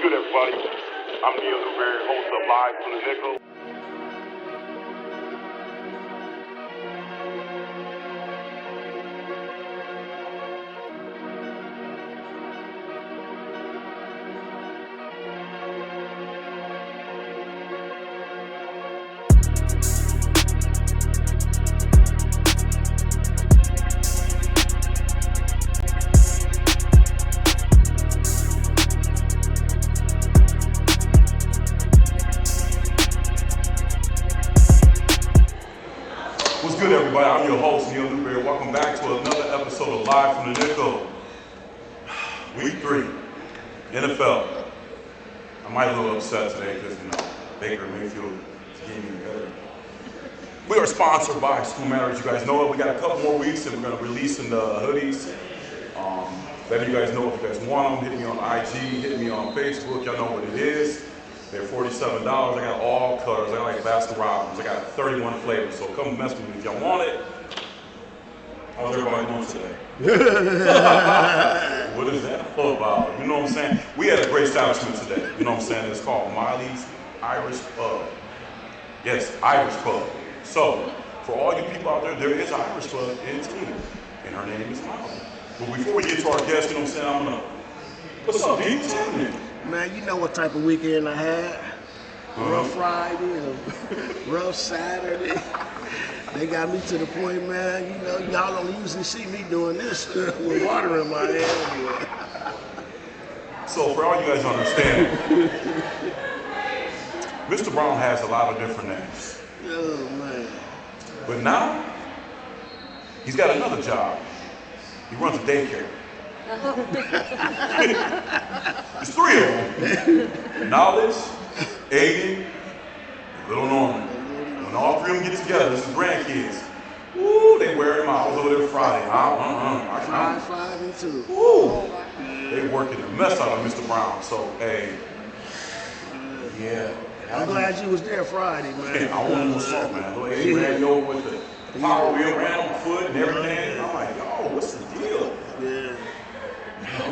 good, everybody? I'm Neal, Newberry, host of Live from the Nickel. What's good, everybody? I'm your host, Neal Newberry. Welcome back to another episode of Live from the Nickel. Week 3, NFL. I might be a little upset today because, Baker Mayfield is getting better. We are sponsored by School Matters. You guys know it. We got a couple more weeks and we're going to release in the hoodies. Letting you guys know if you guys want them. Hit me on IG, hit me on Facebook. Y'all know what it is. They're $47. I got all colors. I got like Baskin Robbins. I got 31 flavors. So come mess with me if y'all want it. How's everybody doing today? What is that all about? You know what I'm saying? We had a great establishment today. You know what I'm saying? It's called Miley's Irish Pub. Yes, Irish Pub. So, for all you people out there is an Irish Pub in Toledo. And her name is Miley. But before we get to our guest, you know what I'm saying? I'm going to... What's up, D? What's happening? Man, you know what type of weekend I had. Rough Friday and a rough Saturday. They got me to the point, man, y'all don't usually see me doing this with water in my head. So for all you guys to understand, Mr. Brown has a lot of different names. Oh, man. But now, he's got another job. He runs a daycare. There's 3 of them. Knowledge, Aiden, and Little Norman. When all 3 of them get together, this is grandkids. Woo, they wear him out. I was over there Friday. 5 and 2. Woo. They working the mess out of Mr. Brown. So, hey, yeah. I'm glad you was there Friday, man. I want to salt, man. Like, he ran me over with the power wheel, ran on foot and everything. I'm like, yo, what's the deal? Yeah.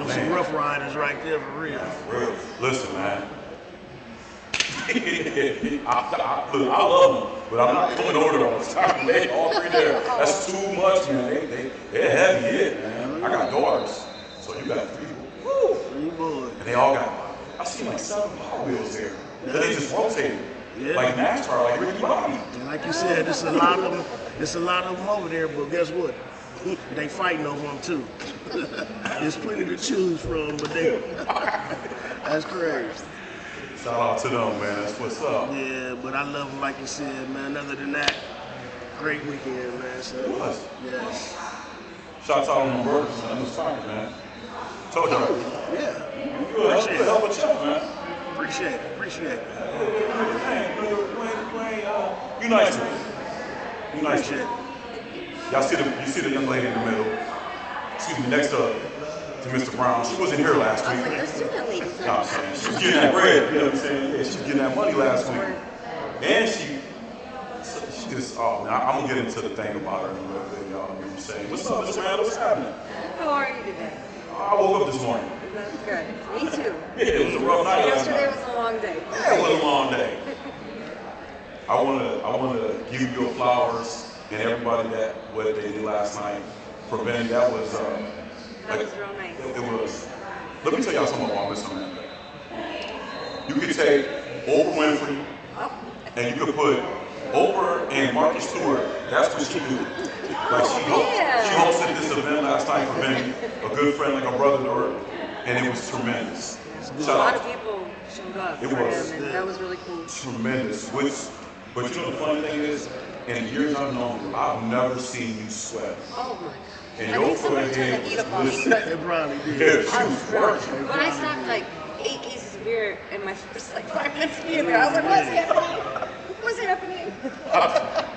Some rough riders right there for real. For real. Listen, man. I love them, but I'm not coming over there all the time. They all 3 there. That's too much, man. They're heavy hit, man. I got daughters, so you got 3. Woo! 3 boys. And they all got, I see like 7 power wheels there. They just rotated. Yeah. Like NASCAR, like Ricky Bobby. And like you said, there's a lot of them. There's a lot of them over there, but guess what? They fighting over them too. There's plenty to choose from, but that's crazy. Shout out to them, man. That's what's up. Yeah, but I love them, like you said, man. Other than that, great weekend, man. So, it was. Yes. Shouts out on the burgers, man. It was fine, man. Told you. Yeah. You good help a chef, man. Appreciate it. You nice to me. You nice to me. Y'all see the young lady in the middle. Excuse me, next to Mr. Brown. She wasn't here last week. I was like, that's lady. No, I'm saying she was getting that bread. You know what I'm saying? Yeah, she was getting that money last week. And she just, oh man, I'm gonna get into the thing about her in a little bit, y'all. You know what I'm saying? What's up, Miss Amanda? What's happening? How are you today? I woke up this morning. That's good. Me too. Yeah, it was a rough night last night. Yesterday was a long day. Yeah, it was a long day. I wanna give you your flowers and everybody that what they did last night for Ben. That was real nice. It was. Let me tell y'all something about Miss Amanda. You could take Oprah Winfrey and you could put Oprah and Marcus Stewart. That's what she do. Like she hosted this event last night for Ben, a good friend, like a brother to her, and it was tremendous. A lot of people showed up for him, and that was really cool. Tremendous. But you know the funny thing is, in the years I've known you, I've never seen you sweat. Oh my God. And your forehead was glistening. It probably did. Yeah, she was working. When I stopped like 8 cases of beer in my first 5 minutes of being there, I was like, what's happening? What's happening?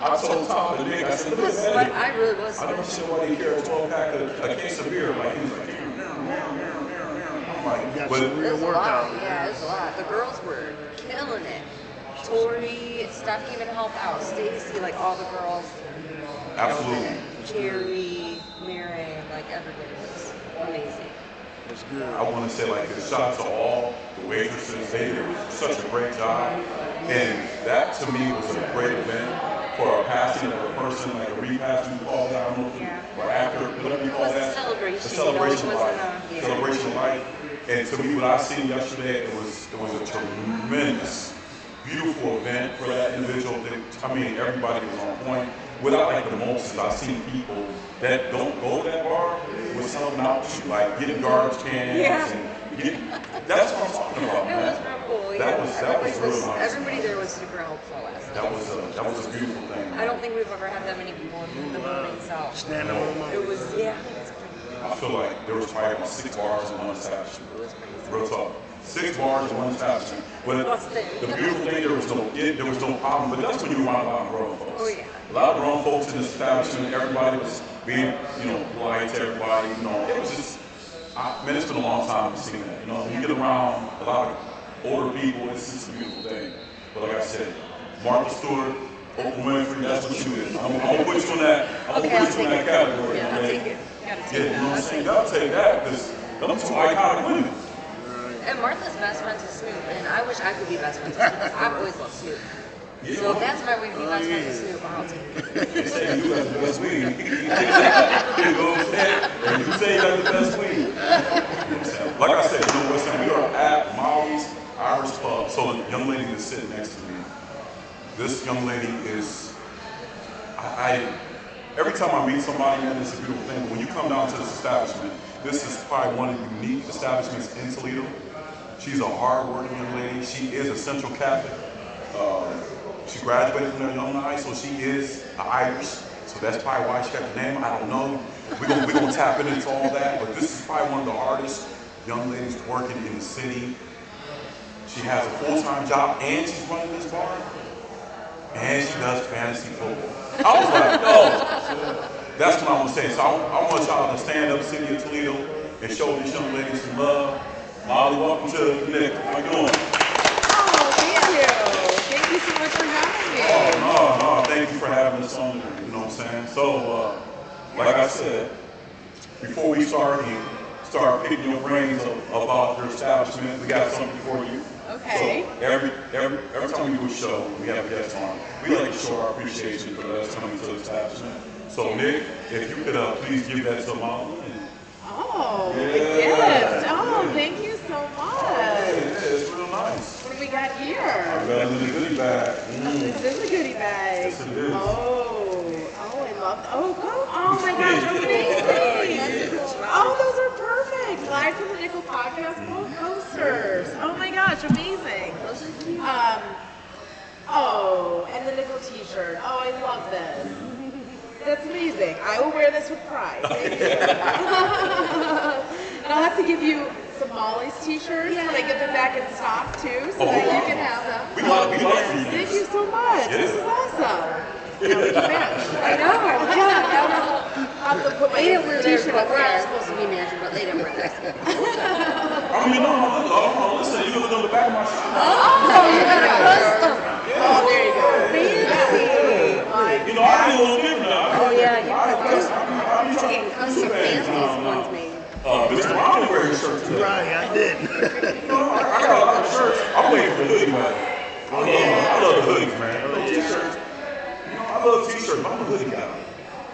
I told Tom and Nick, I said, look, man, I really was. I never seen nobody carry a 12-pack a case of beer. Like, he was like, I'm like, but real workout. Yeah, it was a lot. The girls were killing it. Tori, Steph even helped out. Stacy, like all the girls. absolutely. Cherry, Mary, like everybody was amazing. That's good. I want to say like a shout out to all the waitresses. They did such a great job, and that to me was a great event for a passing of a person, like a repast you call that, I don't know if you, or after, whatever you call It was a that. celebration, A celebration you of know, it life. wasn't a- yeah. Celebration of life. And to me, what I seen yesterday, it was a tremendous, beautiful event for that individual. I mean, everybody was on point. Without like the most, I've seen people that don't go to that bar was helping out, like getting garbage cans and getting. That's what I'm talking about, It man. was real cool. That Yeah. was real nice. Everybody there was super helpful last night. That was a beautiful thing. I don't think we've ever had that many people in the building, so Standing room it was, yeah. I feel like there was probably about 6 bars in one establishment. Real talk. 6 bars in one establishment. But the beautiful thing, there was no problem. But that's when you around a lot of grown folks. Oh, yeah. A lot of grown folks in the establishment. Everybody was being, polite to everybody. It was just, it's been a long time to see that. You get around a lot of older people. It's just a beautiful thing. But like I said, Martha Stewart, Oprah Winfrey, that's what you is. I'm gonna put you in that. I'm gonna put you in that category. Yeah, I'll take it. Yeah, you know what I'm saying? Y'all take that because those two iconic women. And Martha's best friends with Snoop, and I wish I could be best friends with Snoop. I've always loved Snoop. So if that's my way to be best friends with Snoop, I'll take it. You say you got the best weed. You know what I'm saying? And you say you got the best weed. You know what I'm saying? Like I said, you know what's saying? We are at Molly's Irish Pub. So the young lady that's sitting next to me, this young lady is, every time I meet somebody, man, it's a beautiful thing. But when you come down to this establishment, this is probably one of the unique establishments in Toledo. She's a hard-working young lady. She is a Central Catholic. She graduated from there young high, so she is Irish. So that's probably why she got the name. I don't know. We're gonna tap into all that. But this is probably one of the hardest young ladies working in the city. She has a full-time job and she's running this bar. And she does fantasy football. I was like, no. That's what I want to say. So I want y'all to stand up, City of Toledo, and show these young ladies some love. Molly, welcome to the Nick. How you doing? Oh, thank you. Thank you so much for having me. Oh, no. Thank you for having us on. You know what I'm saying? So, like I said, before we start picking your brains about your establishment, we got something for you. Okay. So every time we do a show, we have a guest on. We like to show our appreciation for us coming to the establishment. So Nick, if you could please give that to Molly. Oh, Yeah. the gift. Oh, thank you so much. Yeah, it's real nice. What do we got here? I got it in the goodie bag. This is a goodie bag. Yes, it is. Oh, I love. Oh my gosh, amazing. Oh, those are perfect. Live from the Nickel Podcast posters. Oh my gosh, amazing. And the Nickel T-shirt. Oh, I love this. That's amazing. I will wear this with pride. Thank you. And I'll have to give you some Molly's T-shirts when I get them back in stock too, so that you can have them. We like you. Thank you so much. Yeah. This is awesome. Now we can match. I know, yeah. I'll have to put my They didn't wear theirs, T-shirt but up we're all there. supposed to be matching, but they didn't wear theirs. I mean, no, listen, you can look on the back of my shirt. Oh, you got a custom. Oh, there you go. You know, I did a little different now. Oh, yeah, you I'm getting custom fancies ones made. Mr. Brown didn't wear his shirt today. Right, I didn't. You know, I got a lot of shirts. I'm waiting for the hoodie, man. I love the hoodies, man. I love t-shirts. I love t-shirts, but I'm a hoodie guy.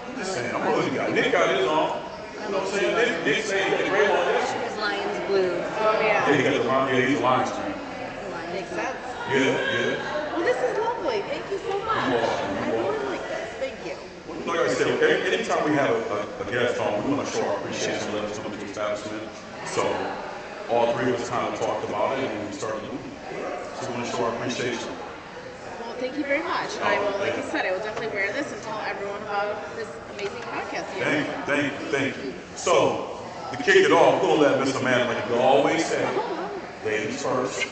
I'm just saying, I'm a hoodie guy. Nick got his on. You know what I'm saying? Nick said he got the gray on this. His lion's blue. Oh, yeah. Yeah, he got the line. Yeah, he's a Lions fan. Makes sense. Yeah. Well, this is lovely. Thank you so much. You're welcome. I really like this. Thank you. Like I said, anytime we have a guest on, we want to show our appreciation and let us know the establishment. So all three of us kind of talked about it and we started doing it. So we want to show our appreciation. Well, thank you very much. And I will, like I said, I will definitely wear this and tell everyone about this amazing podcast here. Thank you. So, to kick it off, we're going to let Mr. Man, like you always say, ladies first.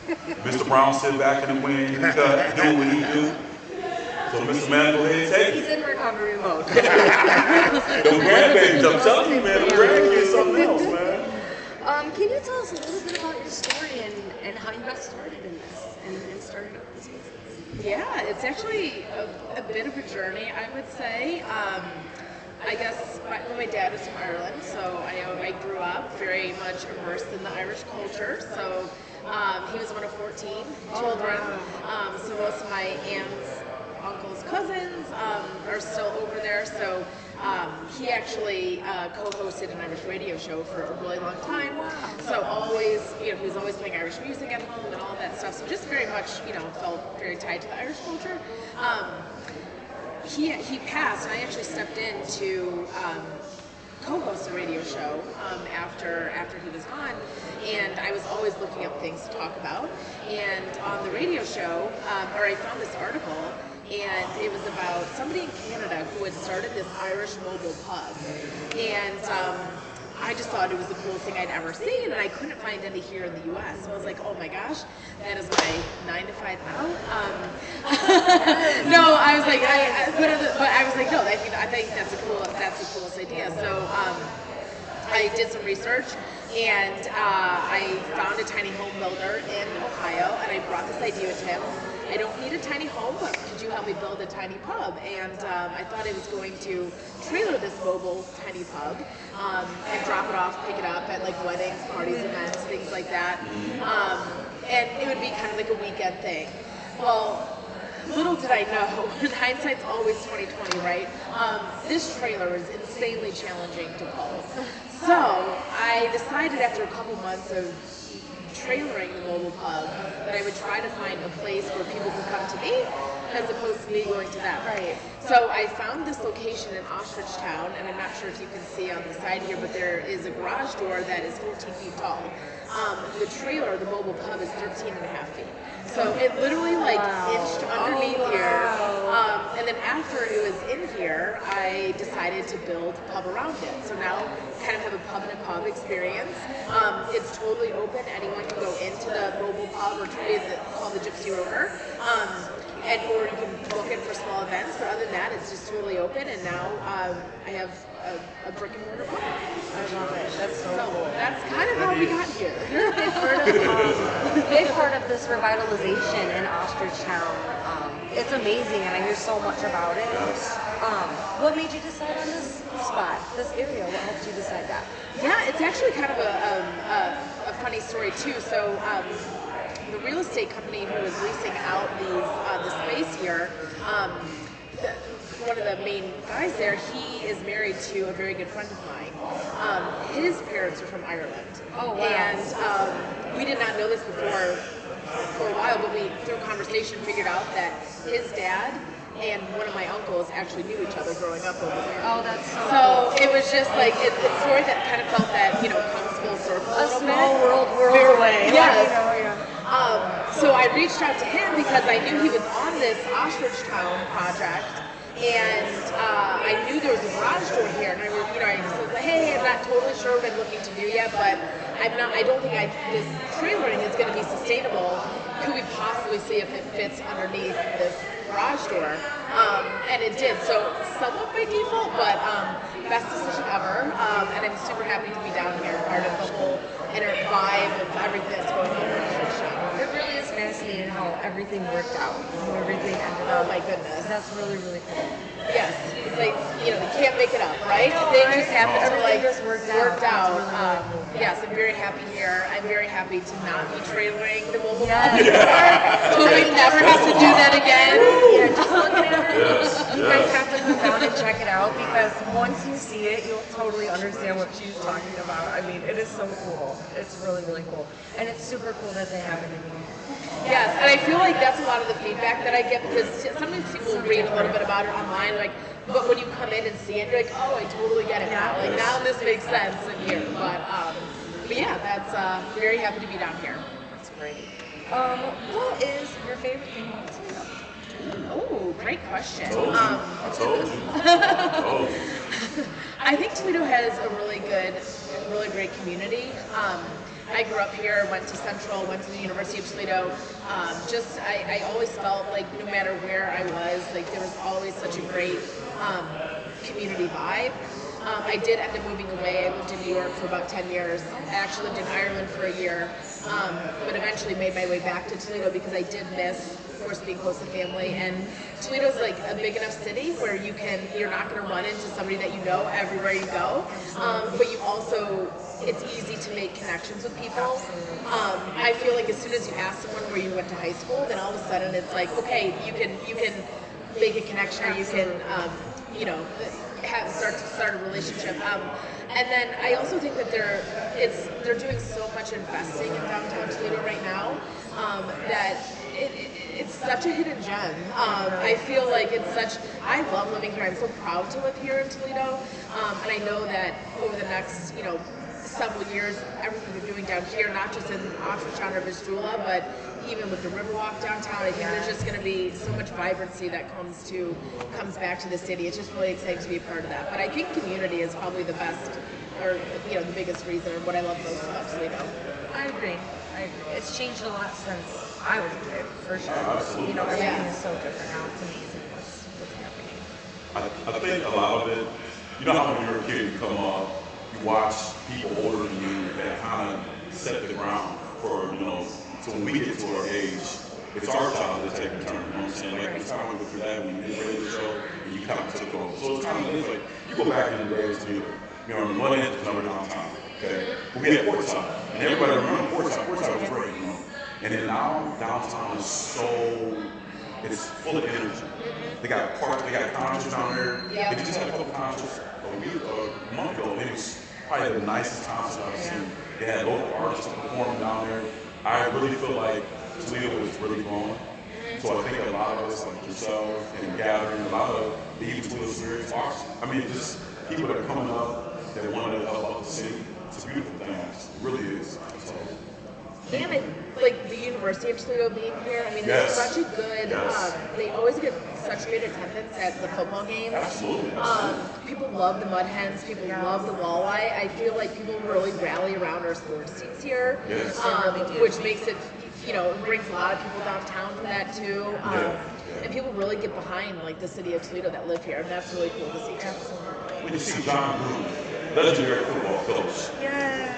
Mr. Brown sit back in the wing, cut, do what he do. So, Mr. Man, go ahead and take He's it. in recovery mode. Them grandbabies, I'm telling you, man, them grandkids something else, man. Can you tell us a little bit about your story and how you got started in this and started up this business? Yeah, it's actually a bit of a journey, I would say. I guess my dad is from Ireland, so I grew up very much immersed in the Irish culture. So he was one of 14 children. So most of my aunts, uncles, cousins are still over there. So he actually co-hosted an Irish radio show for a really long time. So always, he was always playing Irish music at home and all that stuff. So just very much, felt very tied to the Irish culture. He passed, and I actually stepped in to co-host a radio show after he was gone, and I was always looking up things to talk about. And on the radio show, I found this article, and it was about somebody in Canada who had started this Irish mobile pub, and I just thought it was the coolest thing I'd ever seen, and I couldn't find any here in the U.S. So I was like, oh my gosh, that is my 9 to 5 now. No, I was like, but I was like, no, I think that's the coolest idea. So I did some research, and I found a tiny home builder in Ohio, and I brought this idea to him. I don't need a tiny home, but could you help me build a tiny pub? And I thought I was going to trailer this mobile tiny pub and drop it off, pick it up at like weddings, parties, events, things like that. And it would be kind of like a weekend thing. Well, little did I know, and hindsight's always 20/20, right? This trailer is insanely challenging to pull. So I decided after a couple months of trailering the mobile pub that I would try to find a place where people could come to me as opposed to me going to them. Right. So I found this location in Ostrichtown, and I'm not sure if you can see on the side here, but there is a garage door that is 14 feet tall. The trailer, the mobile pub, is 13 and a half feet. So it literally inched underneath here. And then after it was in here, I decided to build a pub around it. So now kind of have a pub and a pub experience. It's totally open. Anyone can go into the mobile pub, or it's called the Gypsy Rover. Or you can book it for small events, but other than that, it's just totally open. And now I have a brick and mortar pub. I love it. That's so cool. That's kind of how we got here. You're a big part of this revitalization in Ostrichtown. It's amazing, and I hear so much about it. What made you decide on this spot, this area? What helped you decide that? Yeah, it's actually kind of a funny story too. So the real estate company who was leasing out the space here, one of the main guys there, he is married to a very good friend of mine. His parents are from Ireland. Oh, wow. And we did not know this before for a while, but we, through conversation, figured out that his dad and one of my uncles actually knew each other growing up over there. Oh, that's so cool. It was just like, it's a story that kind of felt that, comes full circle. A small world away. Yes. Yeah. So I reached out to him because I knew he was on this Ostrichtown project, and I knew there was a garage door here, and I just was like, hey, I'm not totally sure what I'm looking to do yet, but I don't think this trailering is going to be sustainable. Could we possibly see if it fits underneath this garage door? And it did, so somewhat by default, but best decision ever, and I'm super happy to be down here, part of the whole inner vibe of everything that's going on in the show. It really is fascinating how everything worked out, how everything ended up. Oh my goodness. That's really, really cool. Yes, it's like, you can't make it up, right? No, They right? just have to Everything just worked out. out. That's really, really cool. Yes, I'm very happy here. I'm very happy to not be trailering the mobile Yes. pub anymore. So we never have to do that again. Yeah, just looking at it, Yes, you guys yes. have to come down and check it out, because once you see it, you'll totally understand what she's talking about. I mean, it is so cool. It's really, really cool. And it's super cool that they have it in here. Yes, and I feel like that's a lot of the feedback that I get, because sometimes people read a little bit about it online, but when you come in and see it, you're like, oh, I totally get it now. Like, now this makes sense in here. But yeah, that's very happy to be down here. That's great. What is your favorite thing about Toledo? Oh, great question. I told you. I think Toledo has a really great community. I grew up here, went to Central, went to the University of Toledo. I always felt like no matter where I was, like there was always such a great community vibe. I did end up moving away. I lived in New York for about 10 years. I actually lived in Ireland for a year, but eventually made my way back to Toledo because I did miss, of course, being close to family. And Toledo's like a big enough city where you're not going to run into somebody that you know everywhere you go, but you also, it's easy to make connections with people. I feel like as soon as you ask someone where you went to high school, then all of a sudden it's like, okay, you can make a connection, or you can, start a relationship. And then I also think that they're doing so much investing in downtown Toledo right now that it's such a hidden gem. I feel like I love living here. I'm so proud to live here in Toledo, and I know that over the next, several years, everything they're doing down here, not just in Oxfordtown or Vistula, but even with the Riverwalk downtown, I think there's just going to be so much vibrancy that comes back to the city. It's just really exciting to be a part of that. But I think community is probably the best, or the biggest reason, or what I love most about Toledo. I agree. It's changed a lot since I was a kid, for sure. Absolutely. Everything is so different now. It's amazing what's happening. I think a lot of it, how when you're a kid, you come up, you watch people older than you that kind of set the ground for, so when we get to our age, it's our job to take a turn, you know what I'm saying? Like, it's kind of like with your dad when you did radio show, and you kind of took over. So it's kind of like, you go back in the days to, on one end, number downtown, okay? But we had Portside, and everybody remember Portside. Portside was great, And then now, downtown is it's full of energy. They got parks, they got concerts down there. Yep. They just had a couple concerts a month ago, and it was probably the nicest concert I've seen. They had local artists performing down there. I really feel like Toledo is really growing. So I think a lot of us, like yourself and gathering, a lot of the even Toledo spirits, just people that are coming up that want to help out the city. It's a beautiful thing. It really is. So. And the University of Toledo being here, Yes. it's such a good, they always get such great attendance at the football games. Absolutely. People love the Mud Hens, people love the Walleye. I feel like people really rally around our sports teams here, Yes. Which makes it, it brings a lot of people downtown for that too. And people really get behind the city of Toledo that live here, and that's really cool to see. When you see John Gruden, legendary football coach,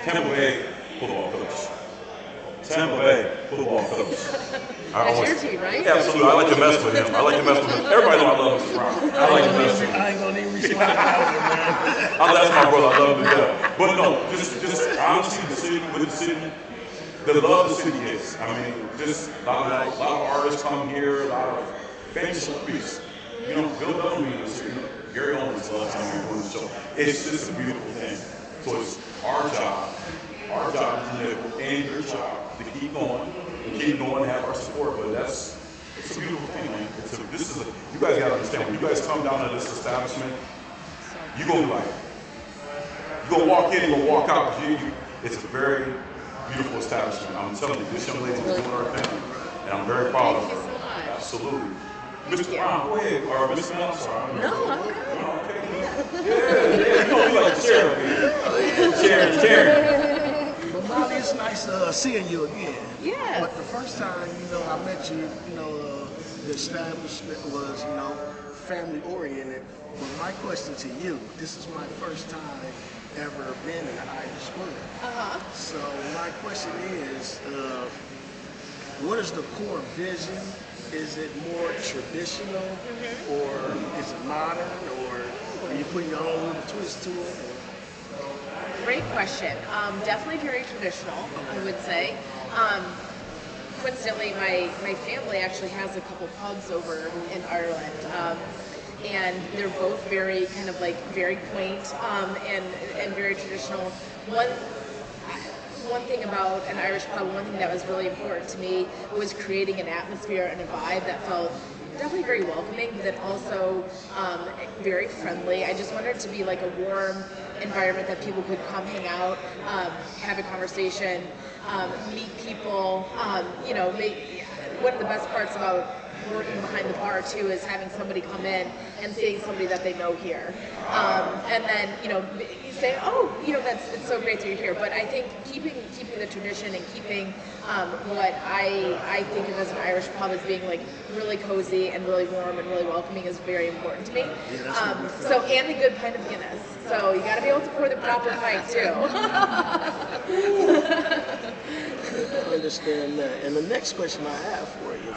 Tampa Bay football coach. Tampa Bay football coach. That's your team, right? Absolutely. I like to mess with him. Everybody knows I love Mr. Brown. I like to mess with him. I ain't gonna even respond to that That's my brother. I love him to death. But no, just honestly, the city, the love the city is. Just a lot of artists come here, a lot of famous celebrities. Bill Bellamy is here. Gary Owens loves coming here doing the show. It's just a beautiful thing. So it's our job is to live, and your job to keep going, have our support. But it's a beautiful thing, man. You guys gotta understand, when you guys come down to this establishment, you're gonna walk in, you're gonna walk out. It's a very beautiful establishment. I'm telling you, this young lady is doing her thing, and I'm very proud of her. Thank you so much. Absolutely. Mr. Brown, go ahead. Or Mr. Neal, I'm sorry. No, I'm good. Yeah. You like to share. Share. But Molly, it's nice seeing you again. Yeah. But the first time, I met you, the establishment was, family oriented. But my question to you, this is my first time ever been in the Irish Square. So my question is, what is the core vision? Is it more traditional, or is it modern, or are you putting your own little twist to it? Great question. Definitely very traditional, I would say. Coincidentally, my family actually has a couple pubs over in Ireland. And they're both very very quaint and very traditional. One thing about an Irish pub, one thing that was really important to me was creating an atmosphere and a vibe that felt definitely very welcoming, but then also very friendly. I just wanted it to be like a warm environment that people could come hang out, have a conversation, meet people. One of the best parts about working behind the bar too is having somebody come in and seeing somebody that they know here, and then you say, oh, it's so great that you're here. But I think keeping the tradition and keeping what I think of as an Irish pub as being like really cozy and really warm and really welcoming is very important to me. So and the good pint of Guinness. So you got to be able to pour the proper pint too. I understand that. And the next question I have for you,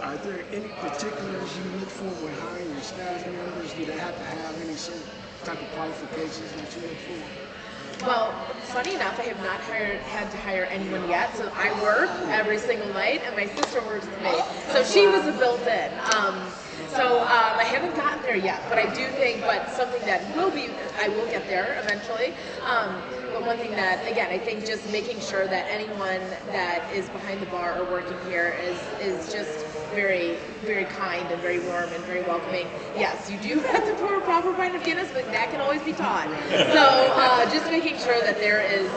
are there any particulars you look for when hiring your staff members? Do they have to have any certain type of qualifications that you look for? Well, funny enough, I have not had to hire anyone yet. So I work every single night, and my sister works with me. So she was a built-in. I haven't gotten there yet, but I do think, but something that I will get there eventually. But one thing that, again, I think just making sure that anyone that is behind the bar or working here is just very, very kind and very warm and very welcoming. Yes, you do have to pour a proper pint of Guinness, but that can always be taught. So just making sure that there is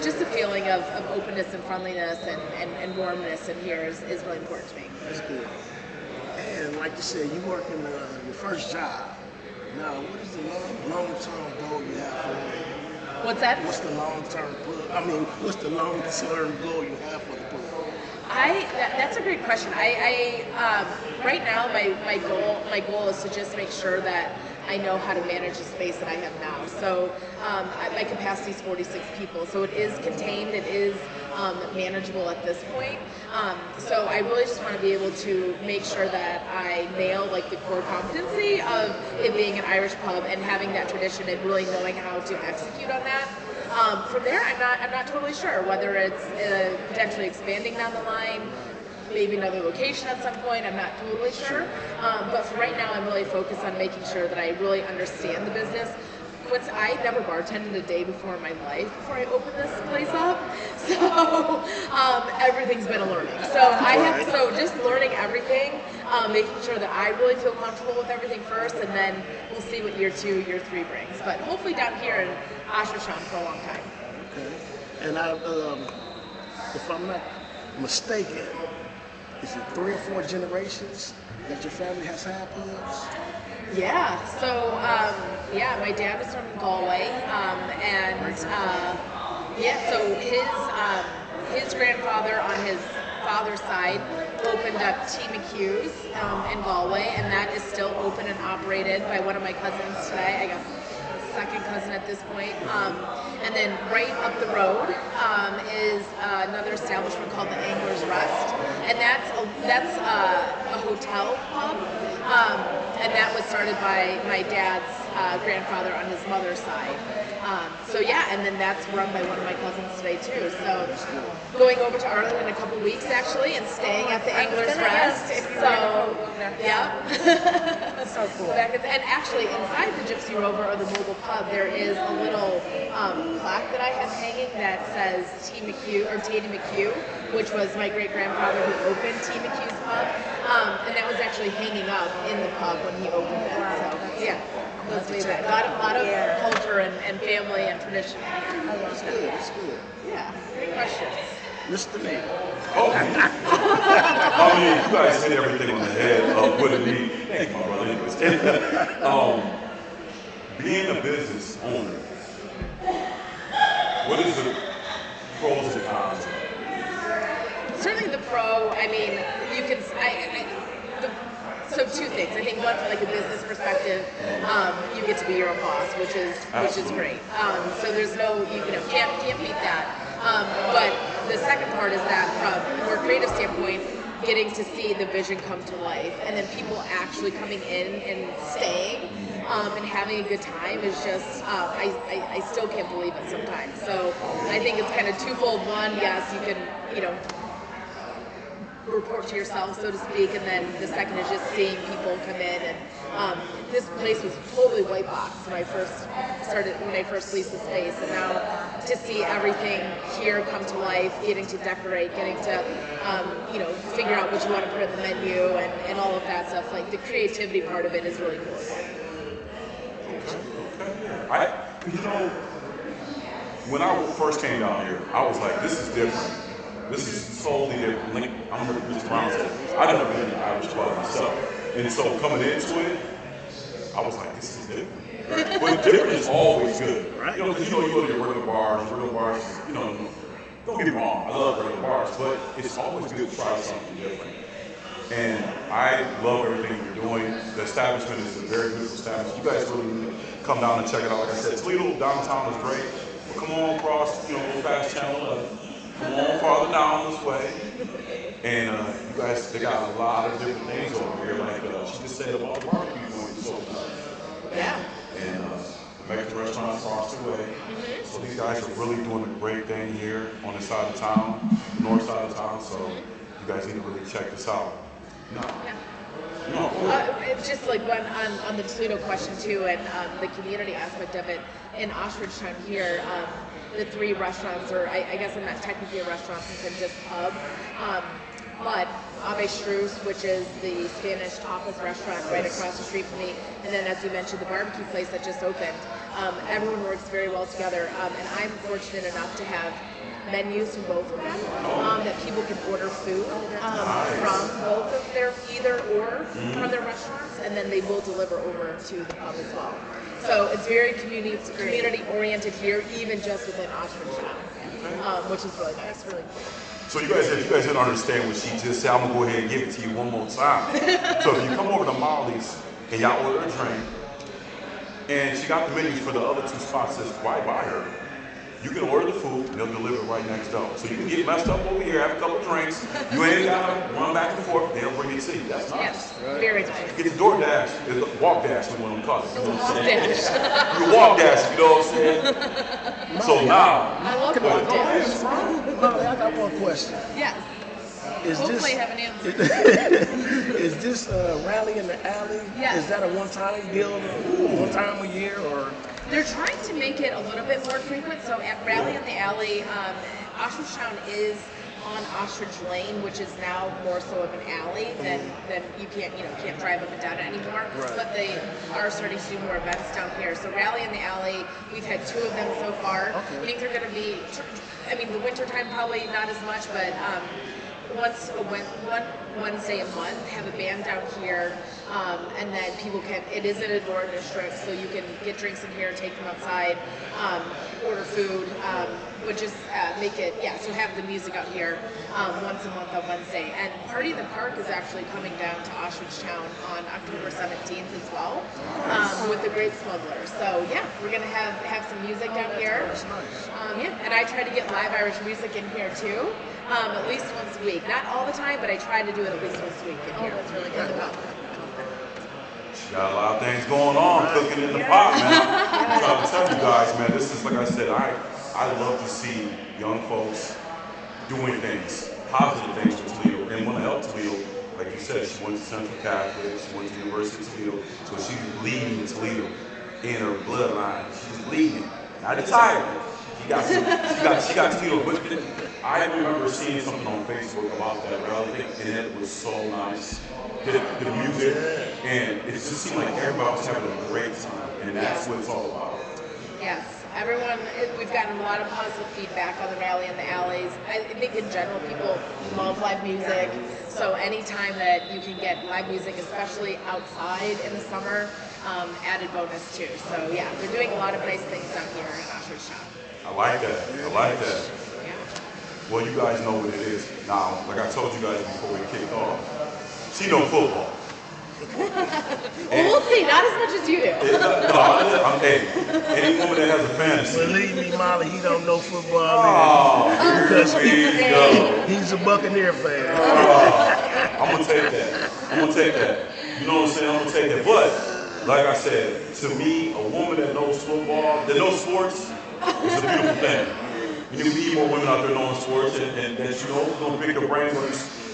just a feeling of openness and friendliness and warmness in here is really important to me. That's good. And like you said, you work in your first job. Now, what is the long-term goal you have for it? What's that? What's the long-term goal you have for the pub? That's a great question. Right now my goal is to just make sure that I know how to manage the space that I have now. So my capacity is 46 people, so it is contained. It is manageable at this point. So I really just want to be able to make sure that I nail like the core competency of it being an Irish pub and having that tradition and really knowing how to execute on that. From there, I'm not totally sure whether it's potentially expanding down the line, maybe another location at some point. I'm not totally sure. But for right now, I'm really focused on making sure that I really understand the business. I never bartended a day before in my life before I opened this place up, so everything's been a learning. So just learning everything, making sure that I really feel comfortable with everything first, and then we'll see what year 2, year 3 brings. But hopefully down here in Ashersham for a long time. Okay. And if I'm not mistaken, is it 3 or 4 generations that your family has had pubs? Yeah, so my dad was from Galway, so his grandfather on his father's side opened up T. McHugh's in Galway, and that is still open and operated by one of my cousins today. I guess second cousin at this point. And then right up the road is another establishment called the Angler's Rest, and that's a hotel pub, and that was started by my dad's grandfather on his mother's side. And then that's run by one of my cousins today too. So going over to Ireland in a couple weeks actually, and staying at the Angler's Rest. So yeah, that's so cool. And actually inside the Gypsy Rover or the mobile pub, there is a little plaque that I have hanging that says T. McHugh or T.D. McHugh, which was my great grandfather who opened T. McHugh's pub, and that was actually hanging up in the pub when he opened it. So yeah. Let's leave it. A lot of culture and family and tradition. That's good. That's good. Yeah. Great questions. Mr. Neal. Oh, I mean, you guys hit everything on the head of what it means. Thank you, my brother. Anyways, being a business owner, what is the pros and cons? Certainly the pro. I mean, you can. So 2 things. I think one, from like a business perspective, you get to be your own boss, which is great. So there's no can't beat that. But the second part is that from a more creative standpoint, getting to see the vision come to life, and then people actually coming in and staying and having a good time is just I still can't believe it sometimes. So I think it's kind of twofold. One, yes, you can report to yourself, so to speak, and then the second is just seeing people come in. And this place was totally white box when I first leased the space, and now to see everything here come to life, getting to decorate, getting to figure out what you want to put in the menu and all of that stuff, like the creativity part of it is really cool. When I first came down here, I was like, this is different. This is totally different. Like, I'm ready for Mr. Brown said. I've never been in an Irish pub myself. And so coming into it, I was like, this is different. But different is always good. Right. You know, because you go to your regular bars, you know, don't get me wrong, I love regular bars, but it's always good to try something different. And I love everything you're doing. The establishment is a very beautiful establishment. You guys really need to come down and check it out. Like I said, Toledo downtown is great. But come on across, you know, go past Channel 11. Come on farther down this way. And you guys, they got a lot of different things over here. Like she just said about the barbecue joint is so good. Yeah. And the Mexican restaurant across the way. So these guys are really doing a great thing here on this side of town, the north side of town. So you guys need to really check this out. No. Yeah. No. It's just like one on the Toledo question too, and the community aspect of it. In Ostrich Town here, the 3 restaurants, or I guess I'm not technically a restaurant since I'm just pub, but Ave Struce, which is the Spanish tapas restaurant right across the street from me, and then as you mentioned, the barbecue place that just opened. Everyone works very well together, and I'm fortunate enough to have menus from both of them that people can order food from both of their from their restaurants, and then they will deliver over to the pub as well. So it's very community oriented here, even just within Ostrich Town, which is really nice, really cool. So you guys didn't understand what she just said. I'm gonna go ahead and give it to you one more time. So if you come over to Molly's and y'all order a drink, and she got the menus for the other 2 spots that's right by her, you can order the food and they'll deliver it right next door. So you can get messed up over here, have a couple of drinks. You ain't gotta run back and forth. They'll bring it to you. That's nice. Yes, very nice. Get the door dash, walk dash, we want to call it. You know what I'm saying? You can walk dash, you know what I'm saying? So now, I love go walk ahead. dash. Molly, I got one question. Yes. Is Hopefully this have an answer. is this rally in the alley? Yes. Is that a one-time deal, one time a year, or? They're trying to make it a little bit more frequent. So at Rally in the Alley, Ostrich Town is on Ostrich Lane, which is now more so of an alley than you can't drive up and down it anymore. Right. But they are starting to do more events down here. So Rally in the Alley, we've had 2 of them so far. Okay. I think they're going to be, I mean, the winter time probably not as much, but one Wednesday a month, have a band down here, and then people can, it is an indoor district, so you can get drinks in here, take them outside, order food, but just make it, so have the music out here once a month on Wednesday. And Party in the Park is actually coming down to Ostrich Town on October 17th as well, with the Great Smuggler. So yeah, we're gonna have some music down here. And I try to get live Irish music in here too. At least once a week. Not all the time, but I try to do it at least once a week in here. That's really good. She got a lot of things going on, cooking in the pot, man. I'm trying to tell you guys, man, this is, like I said, I love to see young folks doing things, positive things for Toledo, and want to help Toledo. Like you said, she went to Central Catholic, she went to the University of Toledo, so she's bleeding Toledo in her bloodline. She's bleeding, not retired. She got Toledo, but I remember seeing something on Facebook about that rally, and it was so nice. The music, and it just seemed like everybody was having a great time, and that's what it's all about. Yes, everyone, we've gotten a lot of positive feedback on the Rally in the Alleys. I think in general people love live music, so anytime that you can get live music, especially outside in the summer, added bonus too. So yeah, they're doing a lot of nice things down here in Ostrich Town. I like that. I like that. Yeah. Well, you guys know what it is. Now, like I told you guys before we kicked off, she know football. Well, we'll see. Not as much as you do. Hey, any woman that has a fantasy. Believe me, Molly, he don't know football because he's a Buccaneer fan. I'm gonna take that. You know what I'm saying? I'm gonna take that. But like I said, to me, a woman that knows football, that knows sports, is a beautiful thing. You need more women out there knowing sports, and that you know, we're gonna pick her brain.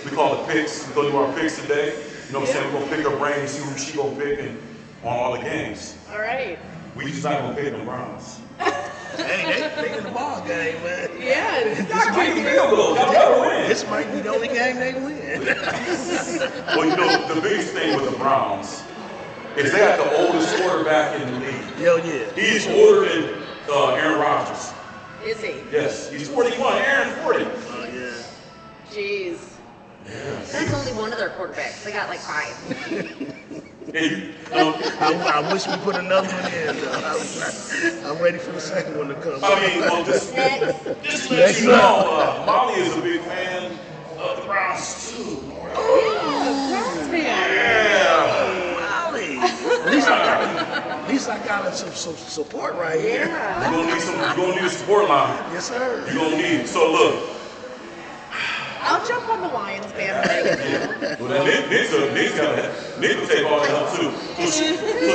We call it picks. We're gonna do our picks today. You know what I'm saying? We're gonna pick her brain and see who she gonna pick on all the games. All right. We just not gonna pick them Browns. Hey, they in the ball game, man. Yeah, it's This might be the only game they win. Well, you know, the biggest thing with the Browns is they got the oldest quarterback in the league. Yo, yeah. He's older than Aaron Rodgers. Is he? Yes, he's 41. Aaron's 40. Oh, yeah. Jeez. That's only one of their quarterbacks. They got like 5. I wish we put another one in. I'm ready for the second one to come. I mean, well, just Next. let you know, Molly is a big fan of the Browns too. Yeah. Molly. At least I got some support right here. Yeah. You're gonna need a support line. Yes, sir. You're gonna need it. So look. I'll jump on the Lions bandwagon. Well, Nick will take all that help too. So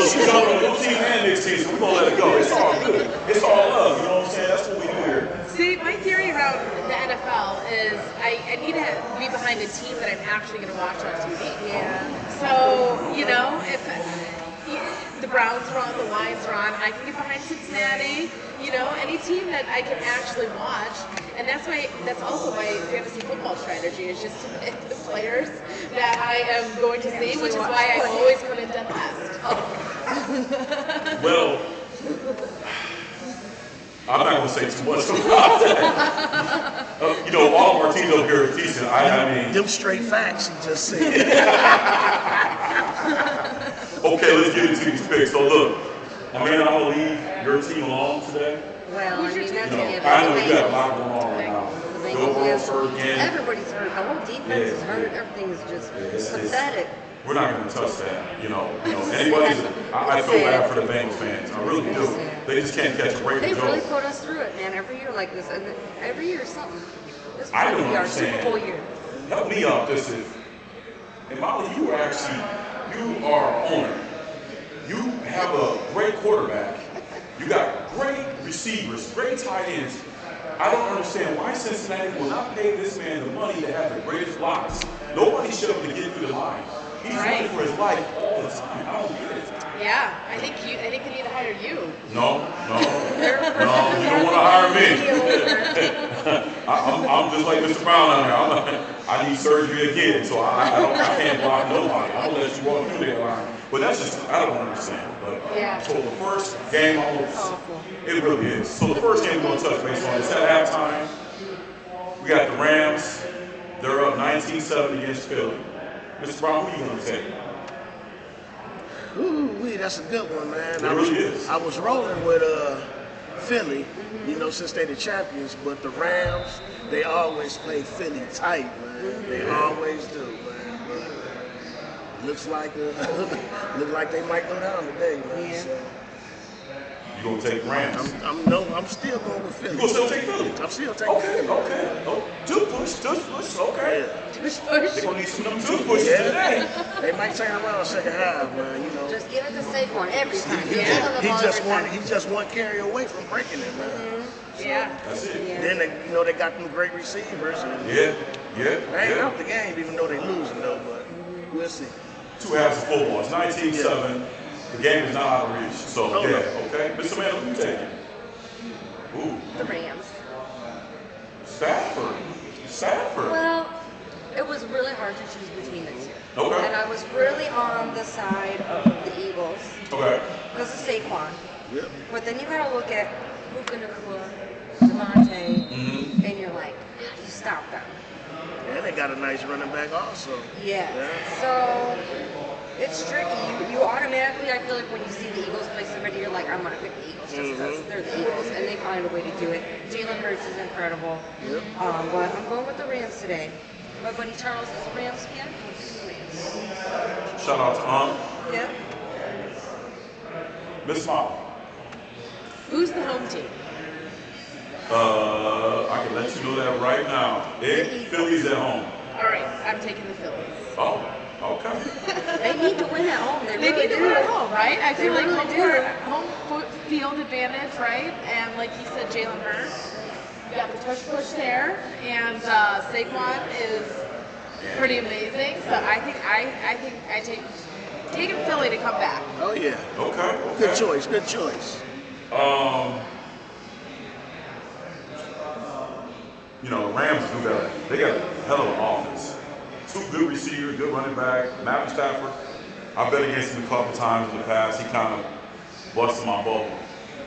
she's on your team and Nick's team, so we're gonna let it go. It's all good. It's all love. You know what I'm saying? That's what we do here. See, my theory around the NFL is I need to be behind a team that I'm actually going to watch on TV. Yeah. So, you know, if the Browns are on, the Lions are on, I can get behind Cincinnati, you know, any team that I can actually watch. And that's also my fantasy football strategy, is just to pick the players that I am going to see, which is why I always come in dead last. Well, I'm not going to say too much about that. You know, all of our teams over here are decent. I mean, Them straight facts you just said. okay, let's get into these picks. So look, I mean, I'm going to leave your team alone today. Well, I mean, that's You know, it. I know you got a lot going on right now. The Joe Bengals, Burrow's hurt again. everybody's hurt. The whole defense is hurt. Everything is just pathetic. We're not going to touch that. You know, anybody's. I feel bad for the Bengals fans. I really do. They just can't catch a break. They with really Joe. put us through it, man. Every year like this, and every year something. This I might don't be our Super understand. Bowl year. Help me out. This is. And Molly, you are an owner. You have a great quarterback. You got great receivers, great tight ends. I don't understand why Cincinnati will not pay this man the money to have the greatest blocks. Nobody should be able to get through the line. He's running for his life all the time. I don't get it. Yeah, I think they need to hire you. No, you don't want to hire me. I'm just like Mr. Brown out here. I need surgery again, so I can't block nobody. I don't let you walk through that line. But that's just, I don't understand. But Yeah. so the first game, Awful. it really is. So the first game we're going to touch base on is at halftime. We got the Rams. They're up 19-7 against Philly. Mr. Brown, who are you going to take? Ooh, that's a good one, man. It really is. I was rolling with Philly, you know, since they're the champions, but the Rams, they always play Philly tight, man. They always do, man. But looks like they might go down today, man. Yeah. So You going to take Rams? I'm still going with Philly. You going to still take Philly? I'm still taking Philly. Okay. Oh, tush, okay. Yeah. They're going to need some of them toothbrushes today. They might turn around second half, man. You know. Just give it to Saquon every time. He Give him the ball every time. just one carry away from breaking it, man. Yeah. That's it. Yeah. Then they got them great receivers. And Yeah. they ain't out the game, even though they losing though. But we'll see. 2 halves of football. It's 19-7. The game is not out of reach. So, Oh, yeah, no. okay. Mr. Man, who you taking? Ooh, The Rams. Stafford. Well, it was really hard to choose between the two. Okay. And I was really on the side of the Eagles Okay. because of Saquon. Yep. But then you gotta look at Puka Nacua, Devontae, and you're like, how do you stop them? And they got a nice running back also. Yeah. Yeah. So it's tricky. You automatically, I feel like when you see the Eagles play somebody, you're like, I'm gonna pick the Eagles just because they're the Eagles, and they find a way to do it. Jalen Hurts is incredible. Yep. But I'm going with the Rams today. My buddy Charles is a Rams fan. Shout out to Yep. Miss Molly. Who's the home team? I can let you know that right now. Philly's at home. All right, I'm taking the Phillies. Oh, okay. They need to win at home. They They really need to do. win at home, right? I feel They like really home field advantage, right? And like you said, Jalen Hurts, you got the tush push there, and Saquon is pretty amazing. So I think I take Philly to come back. Oh yeah. Okay. Good choice. Good choice. You know, Rams they got a hell of an offense. 2 good receivers, good running back. Matthew Stafford, I bet against him a couple times in the past. He kind of busted my bubble.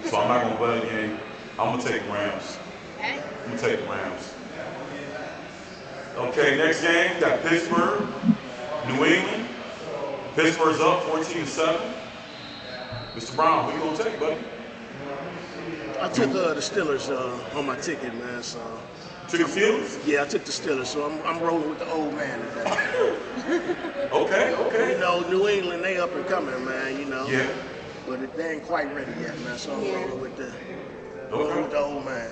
So I'm not going to bet again. I'm going to take Rams. Okay. I'm going to take the Rams. Okay, next game, got Pittsburgh, New England. Pittsburgh's up 14-7. Mr. Brown, who you gonna take, buddy? I took the Steelers on my ticket, man. So Took the Steelers? yeah, I took the Steelers. So I'm rolling with the old man today. Okay, You okay. know, New England, they up and coming, man. You know. Yeah. But they ain't quite ready yet, man. So I'm rolling with the Okay. old man.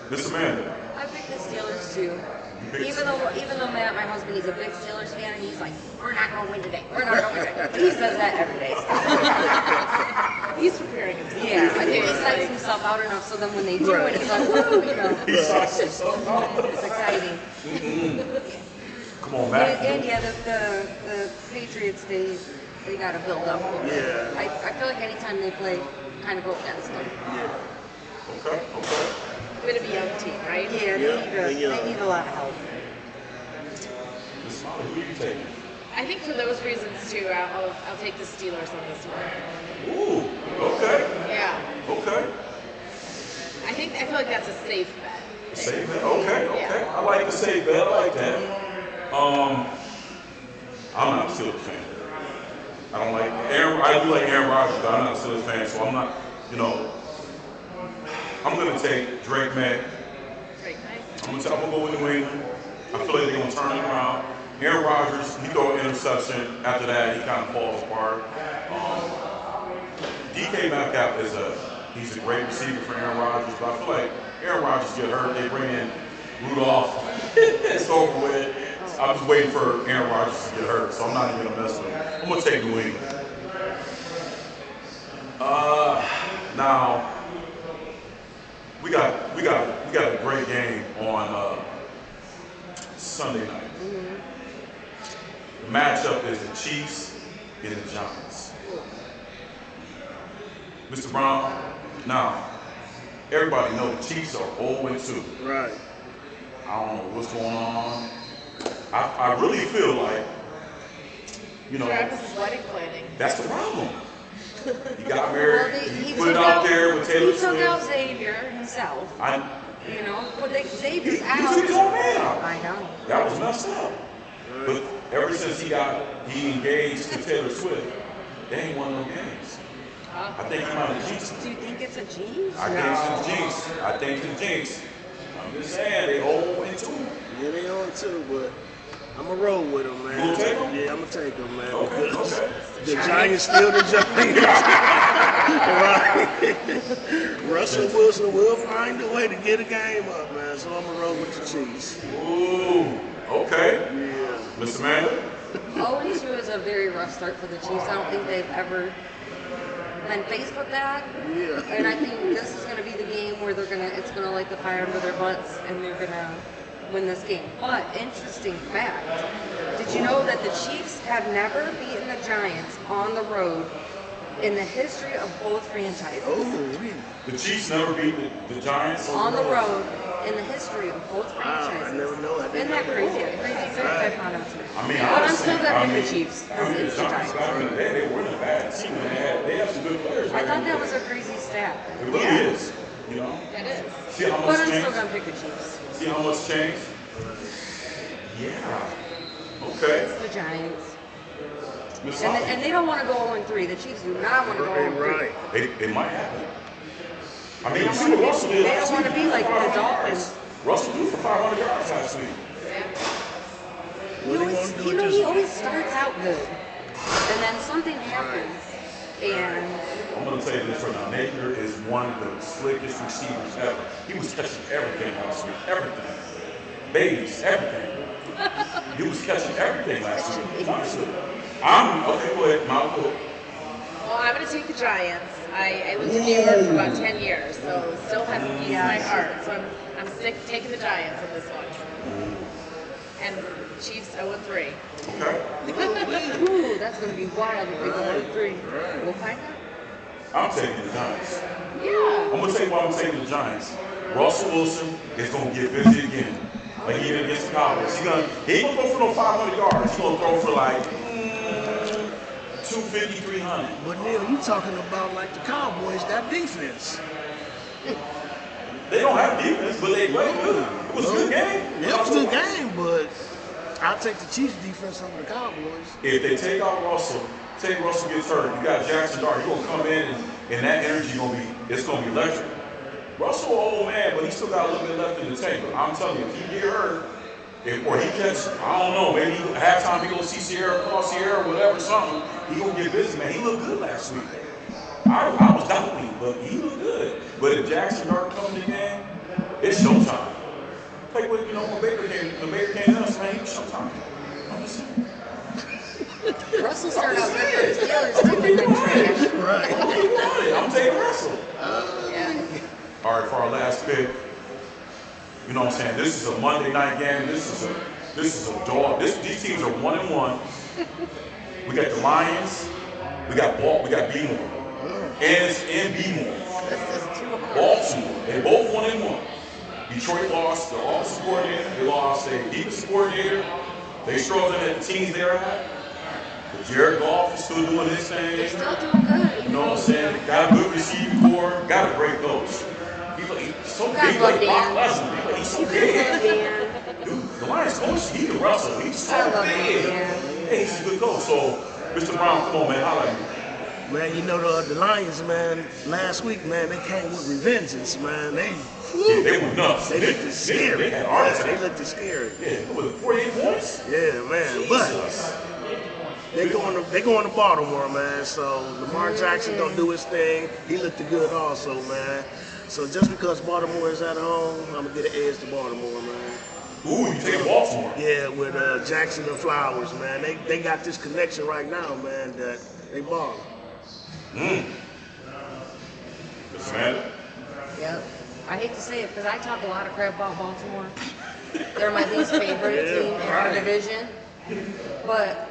Miss Amanda. I picked the Steelers too. picked Even though Matt, my husband, he's a big Steelers fan, and he's like, we're not gonna win today. We're not gonna win today. He says that every day. He's preparing himself. Yeah, I think he psychs himself out enough so then when they do it, he's like, woo, you know. He sucks himself out. It's exciting. Come on, Matt. And yeah, the Patriots, they got to build up. Yeah. I feel like anytime they play, kind of go against them. Yeah. Okay, okay. Bit of a young team, right? Yeah, they need a lot of help. Miss Molly, who you taking? I think for those reasons too, I'll take the Steelers on this one. Ooh, okay, Yeah. okay. I feel like that's a safe bet. Safe bet. Okay, okay. Yeah. I like the safe bet. I like that. I'm not a Steelers fan. I don't like Aaron. I do like Aaron Rodgers, but I'm not a Steelers fan, so I'm not. You know, I'm gonna take Drake May. Drake May. I'm gonna go with New England. I feel like they're gonna turn it around. Aaron Rodgers, he throw an interception. After that, he kind of falls apart. DK Metcalf he's a great receiver for Aaron Rodgers, but I feel like Aaron Rodgers get hurt. They bring in Rudolph. It's over with. I'm just waiting for Aaron Rodgers to get hurt, so I'm not even gonna mess with him. I'm gonna take New England. Now we got a great game on Sunday night. The matchup is the Chiefs and the Giants. Mr. Brown, now everybody knows the Chiefs are 0-2. Right. I don't know what's going on. I really feel like, you know, Travis's wedding planning. that's the problem. He got Well, married, he put it out there with Taylor He took out Swift. Xavier himself. You know, but Xavier's He out. took his own man out. I know. That was messed up. But ever since he engaged to Taylor Swift, they ain't won no games. I think he might have jinxed Do it. you think it's a jinx? I think it's a jinx. I think it's a jinx. I'm just saying, they 0-2. Yeah, they on too, but I'm going to roll with them, man. You gonna take 'em? Yeah, I'm going to take them, man. Okay, because okay. the Giants still the Giants. Right. Russell Wilson will find a way to get a game up, man. So I'm going to roll with the Chiefs. Ooh, okay. Yeah. Miss Amanda? 0-2 is a very rough start for the Chiefs. I don't think they've ever been faced with that. Yeah. And I think this is going to be the game where it's going to light the fire under their butts, and they're going to win this game. But interesting fact, did you know that the Chiefs have never beaten the Giants on the road in the history of both franchises? Oh, really? The Chiefs never beat the Giants On the road in the history of both franchises. I never know. I Isn't didn't that know crazy? A crazy fact I found out today. I mean, But I'm honestly, still going to pick the Chiefs. I mean, It's the the Giants Giants. back in the day, they weren't a bad team. They had some good players. I back thought in the that day. was a crazy stat. It really is. You know? That is. See how But much I'm still changed? going to pick the Chiefs. See how much changed? Yeah. Okay. It's the Giants. Miss And Holly. they don't want to go 0-3. The Chiefs do not want to go 0-3. Right. It might happen. I mean, They you don't see what wanna Russell be- did they last don't wanna week. be like the 500 Dolphins. yards. Russell threw for 500 yards last week. What do you want to do? He always starts out good. And then something happens. And I'm going to tell you this right now. Napier is one of the slickest receivers ever. He was catching everything last week. Everything. Babies, everything. He was catching everything last week. Honestly. Okay, go ahead. Mount, go ahead. Well, I'm going to take the Giants. I lived in New York for about 10 years, so still has a piece of my heart. So I'm taking the Giants on this one. And Chiefs 0-3. Okay. ooh, that's going to be wild if they go 0-3. We'll find out. I'm taking the Giants. Yeah. I'm going to tell you why I'm taking the Giants. Russell Wilson is going to get busy again. Like he did against the Cowboys. He ain't going to go for no 500 yards. He's going to throw for like 250, 300. But Neal, you talking about like the Cowboys, that defense. They They don't have defense, but they play good. It was a good game. Yeah, it was a good game, but I'll take the Chiefs defense over the Cowboys. If they take out Russell, say Russell gets hurt, you got Jackson Dart, you're gonna come in and that energy it's gonna be electric. Russell, old man, but he still got a little bit left in the tank. But I'm telling you, if he get hurt, or he gets, I don't know, maybe at halftime he go see Sierra, call Sierra, whatever, something, he gonna get busy, man. He looked good last week. I was doubting, but he looked good. But if Jackson Dart comes in the game, it's showtime. Like when Baker came to us, man, it's showtime. I'm just saying. Russell started out good for the Steelers, too, and then trash. Right. I'm taking Russell. Yeah. All right, for our last pick, you know what I'm saying? This is a Monday night game. This is a dog. These teams are 1-1. We got the Lions. We got B-More. And it's in B-More. This is too hard. Baltimore. They both 1-1. Detroit lost their offensive coordinator. They lost their defensive coordinator. They struggling at the teams they're at. But Jared Goff is still doing his thing. They're still doing good. You know what I'm saying? Got a good receiving core. Got a great coach. He's so big, like Brock Lesnar. He's so big. Dude, the Lions coach, he can wrestle. He's so big. Hey, he's a good coach. So, Mr. Brown, come on, man. Holla at you. Man, you know the Lions, man, last week, man, they came with revengeance, man. They were nuts. They looked scary. They had heart attacks. They looked scary. Yeah, what was it, 48 points? Yeah, man. But they going to Baltimore, man. So Lamar Jackson gonna do his thing. He looked good also, man. So just because Baltimore is at home, I'm gonna get an edge to Baltimore, man. Ooh, you take Baltimore. Yeah, with Jackson and Flowers, man. They got this connection right now, man, that they balling. Mr. Amanda? Yep. I hate to say it because I talk a lot of crap about Baltimore. They're my least favorite team in our division, but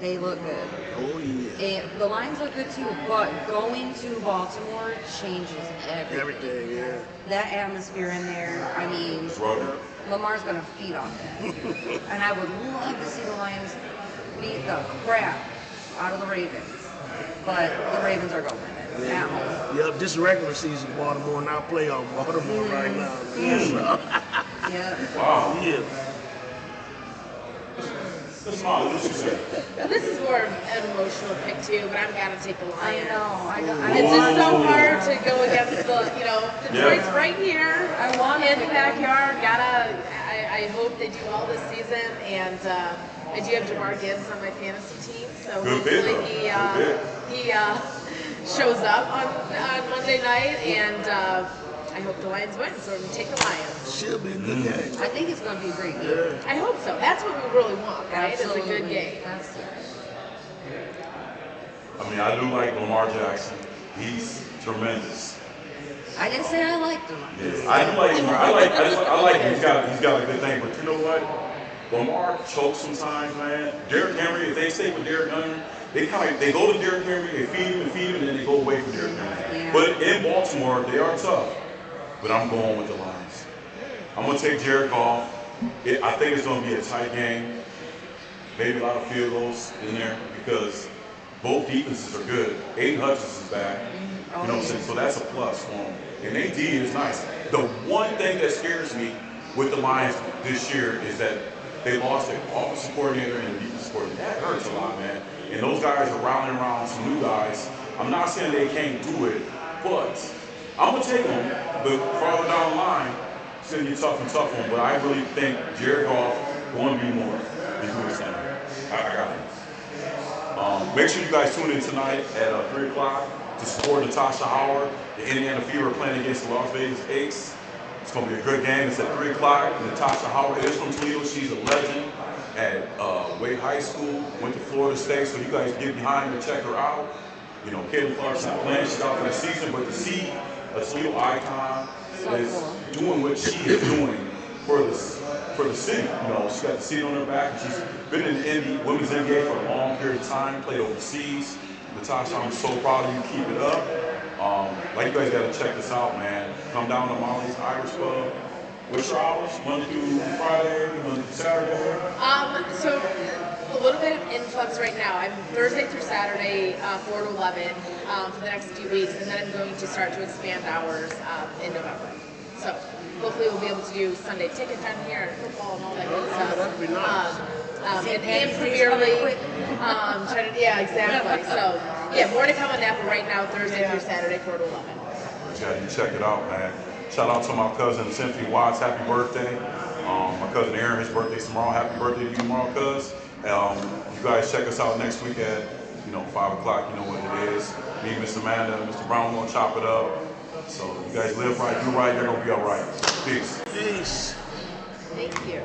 they look good. Oh, yeah. And the Lions look good too, but going to Baltimore changes everything. Everything, yeah. That atmosphere in there, I mean, Lamar's going to feed on that. And I would love to see the Lions beat the crap out of the Ravens. But the Ravens are going to win it at home. Yep, this regular season Baltimore, not playoff Baltimore right now. Yeah. Wow. Yeah. That's Molly, what you say? This is more of an emotional pick too, but I've got to take the I Lions. know. It's just so hard to go against Detroit's right here. I want in the backyard. I hope they do well this season, and I do have Jamar Gibbs on my fantasy team, so hopefully he shows up on Monday night, and I hope the Lions win, so I'm going to take the Lions. Should be a good game. I think it's going to be a great game. I hope so. That's what we really want, right? Absolutely. It's a good game. I mean, I do like Lamar Jackson. He's tremendous. I didn't say I liked him. Yeah, I do like him. I like him. He's got a good thing. But you know what? Lamar chokes sometimes, man. Derrick Henry, if they stay with Derrick Henry, they go to Derrick Henry, they feed him, and then they go away from Derrick Henry. Yeah. But in Baltimore, they are tough. But I'm going with the Lions. I'm going to take Jared Goff. I think it's going to be a tight game. Maybe a lot of field goals in there because both defenses are good. Aiden Hutchins is back. You know what I'm saying? So that's a plus for them. And AD is nice. The one thing that scares me with the Lions this year is that they lost their offensive coordinator and defensive coordinator. That hurts a lot, man. And those guys are rounding around some new guys. I'm not saying they can't do it, but I'm going to take them. But farther down the line, it's going to be tough and tough one. But I really think Jared Goff going to be more than doing his thing. I got it. Make sure you guys tune in tonight at 3 o'clock to support Natasha Howard. The Indiana Fever playing against the Las Vegas Aces. It's going to be a good game. It's at 3 o'clock. Natasha Howard is from Toledo. She's a legend at Wade High School. Went to Florida State, so you guys get behind her, check her out. You know, Caitlin Clark's not playing. She's out for the season, but to see a Toledo icon is doing what she is doing for the city. You know, she got the seat on her back, and she's been in the women's NBA for a long period of time, played overseas. Natasha, I'm so proud of you. Keep it up. Like, you guys got to check this out, man. Come down to Molly's Irish Pub. What's your hours? Monday through Friday, Monday through Saturday? So a little bit of influx right now. I'm Thursday through Saturday, 4 to 11 for the next few weeks, and then I'm going to start to expand hours in November. So hopefully we'll be able to do Sunday ticket down here and football and all that good stuff. That'd be nice. And Premier League. Yeah, exactly. So yeah, more to come on that. But right now, Thursday through Saturday, 4 to 11. Yeah, you check it out, man. Shout out to my cousin Cynthia Watts. Happy birthday. My cousin Aaron, his birthday's tomorrow. Happy birthday to you tomorrow, cuz. You guys check us out next week at 5 o'clock. You know what it is. Me, Miss Amanda, Mr. Brown, we're gonna chop it up. So you guys live right, do right, you're gonna be all right. Peace. Peace. Thank you.